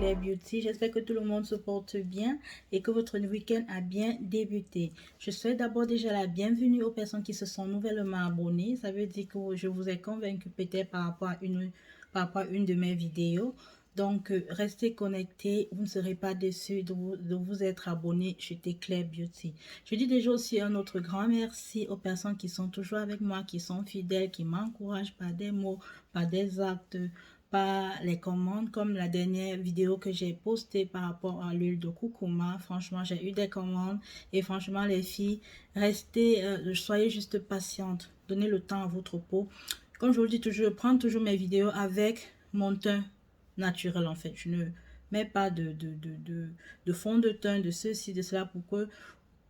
Claire Beauty. J'espère que tout le monde se porte bien et que votre week-end a bien débuté. Je souhaite d'abord déjà la bienvenue aux personnes qui se sont nouvellement abonnées. Ça veut dire que je vous ai convaincu peut-être par rapport à une de mes vidéos. Donc, restez connectés, vous ne serez pas déçus de vous être abonné chez Claire Beauty. Je dis déjà aussi un autre grand merci aux personnes qui sont toujours avec moi, qui sont fidèles, qui m'encouragent par des mots, par des actes, par les commandes, comme la dernière vidéo que j'ai postée par rapport à l'huile de curcuma. Franchement, j'ai eu des commandes et franchement, les filles, restez, soyez juste patientes, donnez le temps à votre peau. Comme je vous le dis toujours, je prends toujours mes vidéos avec mon teint naturel en fait. Je ne mets pas de fond de teint, de ceci, de cela pour que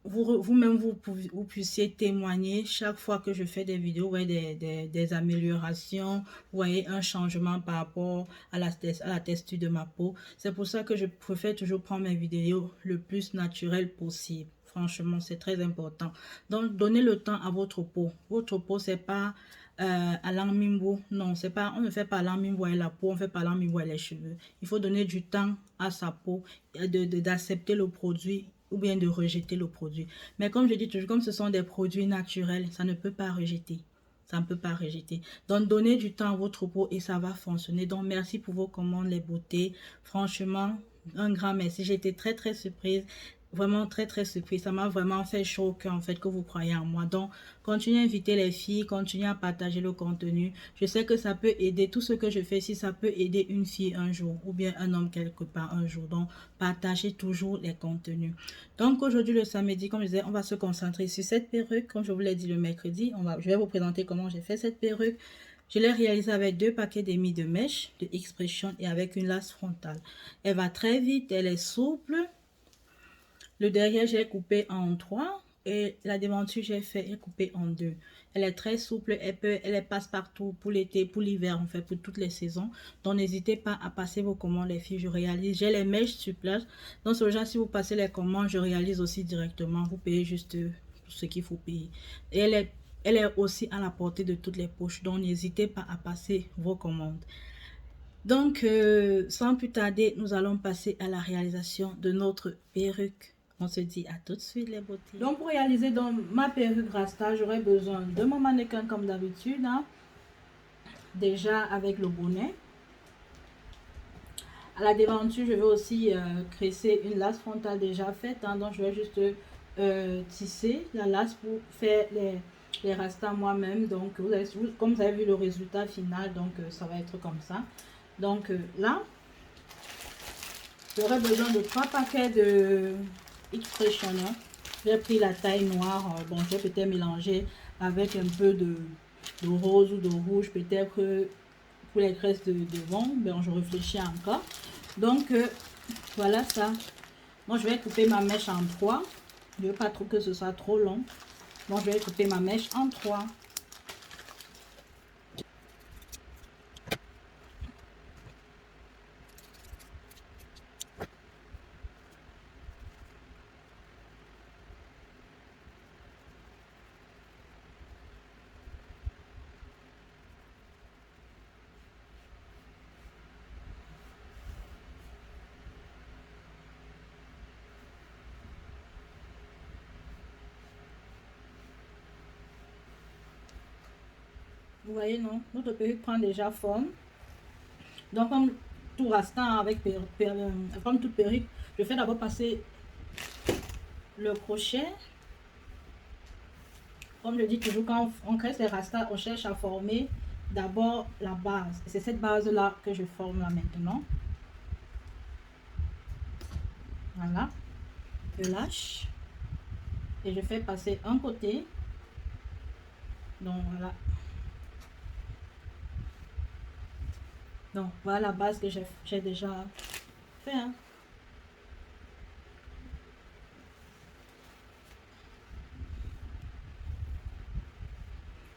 vous-même vous puissiez témoigner chaque fois que je fais des vidéos, vous voyez des améliorations, vous voyez un changement par rapport à la texture de ma peau. C'est pour ça que je préfère toujours prendre mes vidéos le plus naturel possible. Franchement, c'est très important. Donc, donnez le temps à votre peau. Votre peau, c'est pas à l'enmimbo. Non, c'est pas, on ne fait pas l'enmimbo et la peau, on fait pas l'enmimbo et les cheveux. Il faut donner du temps à sa peau, d'accepter le produit ou bien de rejeter le produit. Mais comme je dis toujours, comme ce sont des produits naturels, ça ne peut pas rejeter. Ça ne peut pas rejeter. Donc, donnez du temps à votre peau et ça va fonctionner. Donc, merci pour vos commandes, les beautés. Franchement, un grand merci. J'ai été très, très surprise. Vraiment très, très surprise. Ça m'a vraiment fait chaud au cœur, en fait, que vous croyez en moi. Donc, continuez à inviter les filles, continuez à partager le contenu. Je sais que ça peut aider. Tout ce que je fais ici, ça peut aider une fille un jour ou bien un homme quelque part un jour. Donc, partagez toujours les contenus. Donc aujourd'hui le samedi, comme je disais, on va se concentrer sur cette perruque. Comme je vous l'ai dit le mercredi, je vais vous présenter comment j'ai fait cette perruque. Je l'ai réalisée avec 2 paquets d'émis de mèche de Expression et avec une lace frontale. Elle va très vite, elle est souple. Le derrière, j'ai coupé en 3 et la devanture, j'ai coupé en 2. Elle est très souple, elle passe partout pour l'été, pour l'hiver, en fait, pour toutes les saisons. Donc, n'hésitez pas à passer vos commandes, les filles. Je réalise, j'ai les mèches sur place. Donc, ce genre, si vous passez les commandes, je réalise aussi directement. Vous payez juste ce qu'il faut payer. Et elle est aussi à la portée de toutes les poches. Donc, n'hésitez pas à passer vos commandes. Donc, sans plus tarder, nous allons passer à la réalisation de notre perruque. On se dit à tout de suite les beautés. Donc, pour réaliser ma perruque Rasta, j'aurai besoin de mon mannequin comme d'habitude. Hein, déjà avec le bonnet. À la devanture, je vais aussi cresser une lace frontale déjà faite. Hein, donc, je vais juste tisser la lace pour faire les rastas moi-même. Donc, comme vous avez vu le résultat final, donc ça va être comme ça. Donc là, j'aurai besoin de 3 paquets de Expression. J'ai pris la taille noire. Bon, j'ai peut-être mélangé avec un peu de rose ou de rouge, peut-être pour les graisses de devant. Bon, je réfléchis encore. Donc, voilà ça. Moi, je vais couper ma mèche en 3. Je ne veux pas trop que ce soit trop long. Donc, je vais couper ma mèche en 3. Vous voyez, non? Notre perruque prend déjà forme. Donc, comme tout rasta comme toute perruque, je fais d'abord passer le crochet. Comme je dis toujours, quand on crée les rastas, on cherche à former d'abord la base. C'est cette base-là que je forme là maintenant. Voilà. Je lâche. Et je fais passer un côté. Donc, voilà. Donc, voilà la base que j'ai déjà fait. Hein.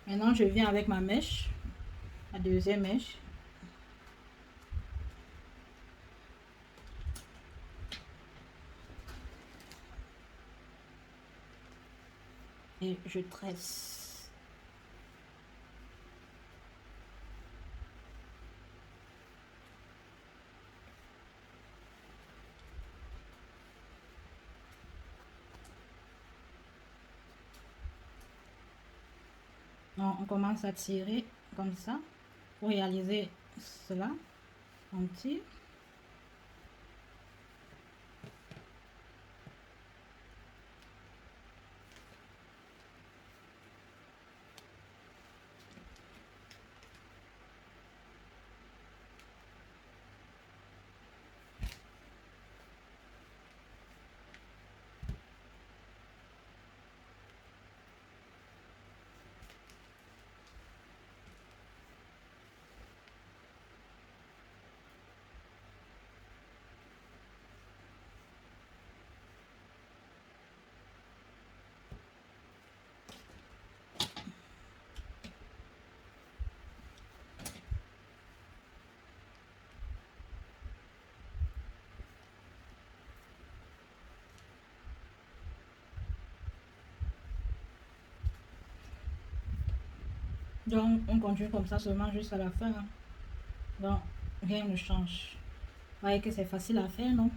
Maintenant, je viens avec ma mèche, la deuxième mèche. Et je tresse. On commence à tirer comme ça pour réaliser cela. On tire. Donc, on continue comme ça seulement jusqu'à la fin. Hein. Donc, rien ne change. Vous voyez que c'est facile à faire, non?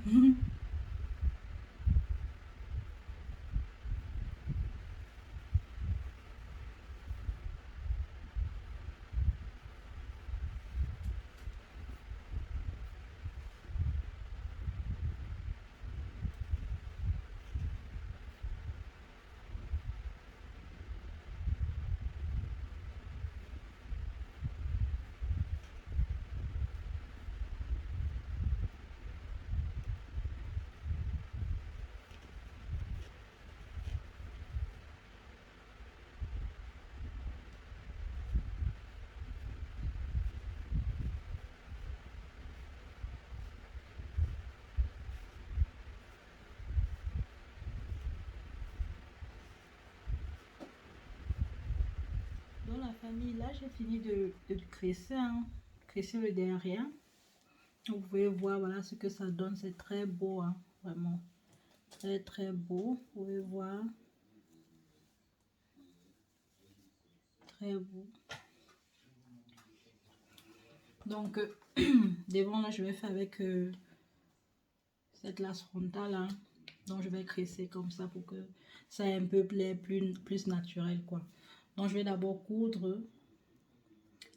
Dans la famille, là, j'ai fini de cresser, hein. Cresser le derrière. Vous pouvez voir, voilà ce que ça donne. C'est très beau, hein, vraiment. Très, très beau. Vous pouvez voir. Très beau. Donc, devant, là, je vais faire avec cette lace frontale, hein. Donc, je vais cresser comme ça pour que ça ait un peu plus naturel, quoi. Donc, je vais d'abord coudre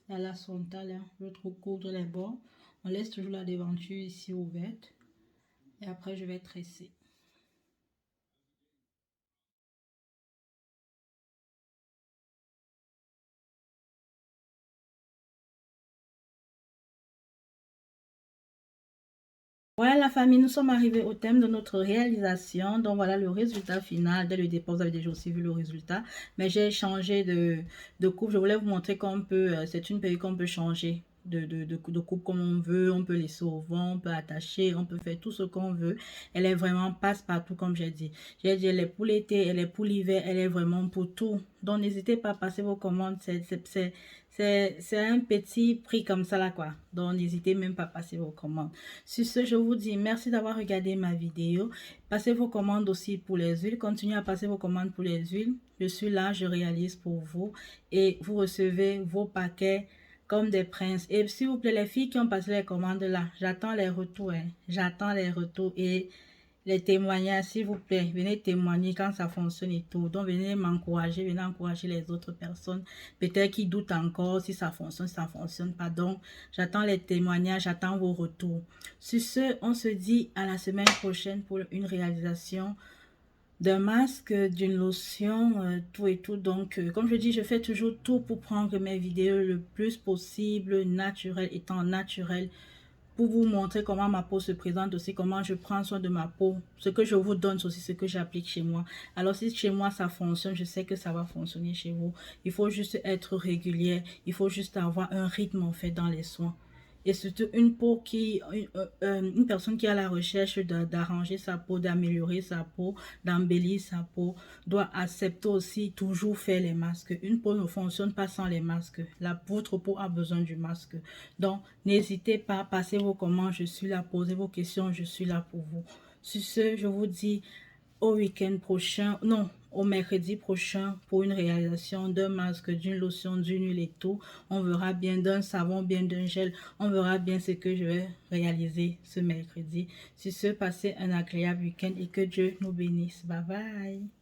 la lace frontale, hein. Je vais trop coudre les bords. On laisse toujours la devanture ici ouverte. Et après, je vais tresser. Voilà la famille, nous sommes arrivés au thème de notre réalisation. Donc voilà le résultat final. Dès le départ, vous avez déjà aussi vu le résultat. Mais j'ai changé de coupe. Je voulais vous montrer qu'on peut, c'est une perruque qu'on peut changer de coupe comme on veut. On peut laisser au vent, on peut attacher, on peut faire tout ce qu'on veut. Elle est vraiment passe-partout comme j'ai dit. J'ai dit elle est pour l'été, elle est pour l'hiver, elle est vraiment pour tout. Donc n'hésitez pas à passer vos commandes. C'est un petit prix comme ça là quoi. Donc n'hésitez même pas à passer vos commandes. Sur ce, je vous dis merci d'avoir regardé ma vidéo. Passez vos commandes aussi pour les huiles. Continuez à passer vos commandes pour les huiles. Je suis là, je réalise pour vous. Et vous recevez vos paquets comme des princes. Et s'il vous plaît, les filles qui ont passé les commandes là, j'attends les retours. Hein. J'attends les retours et les témoignages, s'il vous plaît. Venez témoigner quand ça fonctionne et tout. Donc, venez m'encourager, venez encourager les autres personnes. Peut-être qui doutent encore si ça fonctionne, si ça ne fonctionne pas. Donc, j'attends les témoignages, j'attends vos retours. Sur ce, on se dit à la semaine prochaine pour une réalisation d'un masque, d'une lotion, tout et tout. Donc, comme je dis, je fais toujours tout pour prendre mes vidéos le plus possible, naturel, étant naturel, pour vous montrer comment ma peau se présente aussi, comment je prends soin de ma peau. Ce que je vous donne, c'est aussi ce que j'applique chez moi. Alors, si chez moi, ça fonctionne, je sais que ça va fonctionner chez vous. Il faut juste être régulier. Il faut juste avoir un rythme, en fait, dans les soins. Et surtout, une personne qui est à la recherche d'arranger sa peau, d'améliorer sa peau, d'embellir sa peau, doit accepter aussi toujours faire les masques. Une peau ne fonctionne pas sans les masques. Votre peau a besoin du masque. Donc, n'hésitez pas, passez vos commandes, je suis là, posez vos questions, je suis là pour vous. Sur ce, je vous dis au week-end prochain, non, au mercredi prochain pour une réalisation d'un masque, d'une lotion, d'une huile et tout. On verra bien d'un savon, bien d'un gel. On verra bien ce que je vais réaliser ce mercredi. Sur ce, passez un agréable week-end et que Dieu nous bénisse. Bye bye.